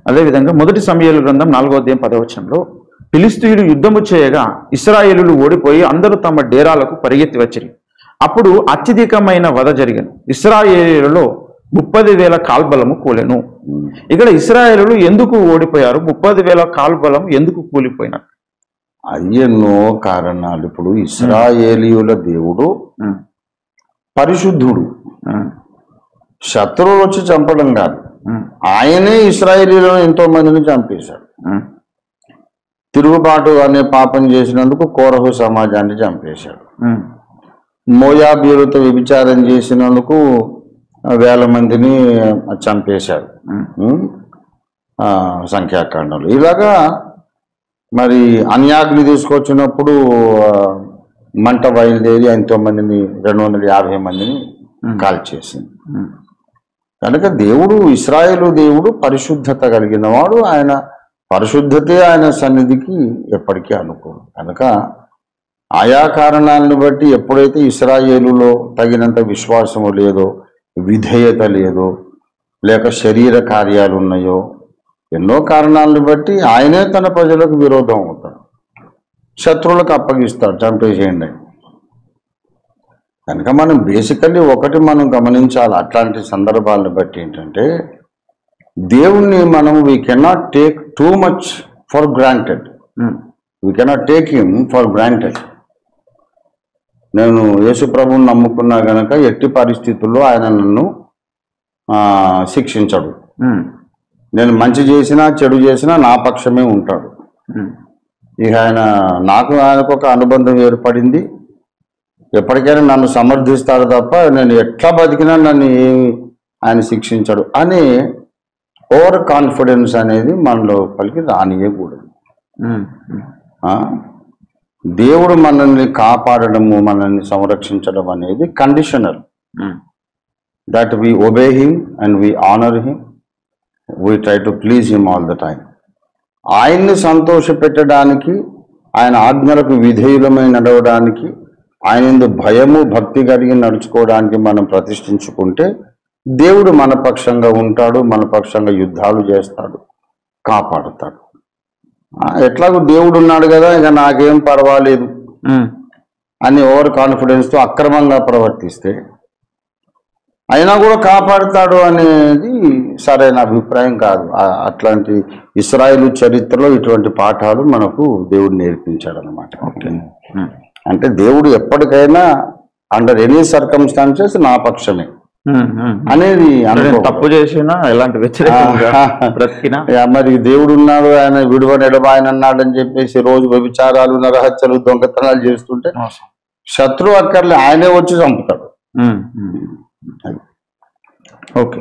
అదేవిధంగా మొదటి సమూయేలు గ్రంథం 4వ అధ్యాయం 10వ వచనంలో ఫిలిష్తీయులు యుద్ధము చేయగా ఇశ్రాయేలులు ఓడిపోయి అందరూ తమ డేరాలకు పరిగెత్తి వచ్చిరి. అప్పుడు అత్యధికమైన వధ జరిగాను. ఇశ్రాయేలులో 30,000 కాల్బలము కూలెను. ఇక్కడ ఇశ్రాయేలులు ఎందుకు ఓడిపోయారు? 30,000 కాల్బలం ఎందుకు కూలిపోయినారు? అది ఎన్నో కారణాలు. ఇప్పుడు ఇశ్రాయేలీయుల దేవుడు పరిశుద్ధుడు, శత్రువులు వచ్చి చంపడం కాదు. ఆయనే ఇశ్రాయేలీయులను ఎంతో మందిని చంపేశాడు. తిరుగుబాటు అనే పాపం చేసినందుకు కోరహు సమాజాన్ని చంపేశాడు. మోయాబీయులతో వ్యభిచారం చేసినందుకు వేల మందిని చంపేశాడు సంఖ్యాకాండంలో. ఇలాగా మరి అన్యాగ్ని తీసుకొచ్చినప్పుడు మంట బయలుదేరి ఎంతో మందిని 250 మందిని కాల్చేసింది. కనుక దేవుడు, ఇశ్రాయేలు దేవుడు పరిశుద్ధత కలిగిన వాడు. ఆయన పరిశుద్ధతే ఆయన సన్నిధికి ఎప్పటికీ అనుకోడు. కనుక ఆయా కారణాలను బట్టి ఎప్పుడైతే ఇశ్రాయేలులో తగినంత విశ్వాసము లేదో, విధేయత లేదో, లేక శరీర కార్యాలు ఉన్నాయో, ఎన్నో కారణాలను బట్టి ఆయనే తన ప్రజలకు విరోధం అవుతాడు, శత్రువులకు అప్పగిస్తాడు, చంపేసేయండి. కనుక మనం బేసికల్లీ ఒకటి మనం గమనించాలి అట్లాంటి సందర్భాలను బట్టి ఏంటంటే, దేవుణ్ణి మనం we cannot take too much for granted. We cannot take him for granted. నేను యేసు ప్రభువుని నమ్ముకున్నా గనక ఎట్టి పరిస్థితుల్లో ఆయన నన్ను శిక్షించడు. నేను మంచి చేసినా చెడు చేసినా నా పక్షమే ఉంటాడు. ఇక ఆయనకు ఒక అనుబంధం ఏర్పడింది. ఎప్పటికైనా నన్ను సమర్థిస్తాడు తప్ప నేను ఎట్లా బతికినా నన్ను ఏమి ఆయన శిక్షించడు అనే ఓవర్ కాన్ఫిడెన్స్ అనేది మనలో పలికి రానియకూడదు. దేవుడు మనల్ని కాపాడడము, మనల్ని సంరక్షించడం అనేది conditional. That we obey him and we honour him, we try to please him all the time. ఆయన్ని సంతోష పెట్టడానికి, ఆయన ఆజ్ఞలకు విధేయులమై నడవడానికి, ఆయన భయము భక్తి కలిగి నడుచుకోవడానికి మనం ప్రతిష్ఠించుకుంటే దేవుడు మన పక్షంగా ఉంటాడు, మన పక్షంగా యుద్ధాలు చేస్తాడు, కాపాడుతాడు. ఎట్లాగో దేవుడు ఉన్నాడు కదా ఇక నాకేం పర్వాలేదు అని ఓవర్ కాన్ఫిడెన్స్తో అక్రమంగా ప్రవర్తిస్తే అయినా కూడా కాపాడుతాడు అనేది సరైన అభిప్రాయం కాదు. అట్లాంటి ఇశ్రాయేలు చరిత్రలో ఇటువంటి పాఠాలు మనకు దేవుడు నేర్పించాడు అన్నమాట. అంటే దేవుడు ఎప్పటికైనా అండర్ ఎనీ సర్కమ్స్టాన్సెస్ నా పక్షమే అనేది, తప్పు చేసినా ఎలాంటి బ్రతికినా మరి దేవుడు ఉన్నాడు, ఆయన విడువని ఎడబాయన అన్నాడు అని చెప్పేసి రోజు వ్యభిచారాలు, నరహత్యలు, దొంగతనాలు చేస్తుంటే శత్రువు అక్కర్లే, ఆయనే వచ్చి చంపుతాడు. ఓకే.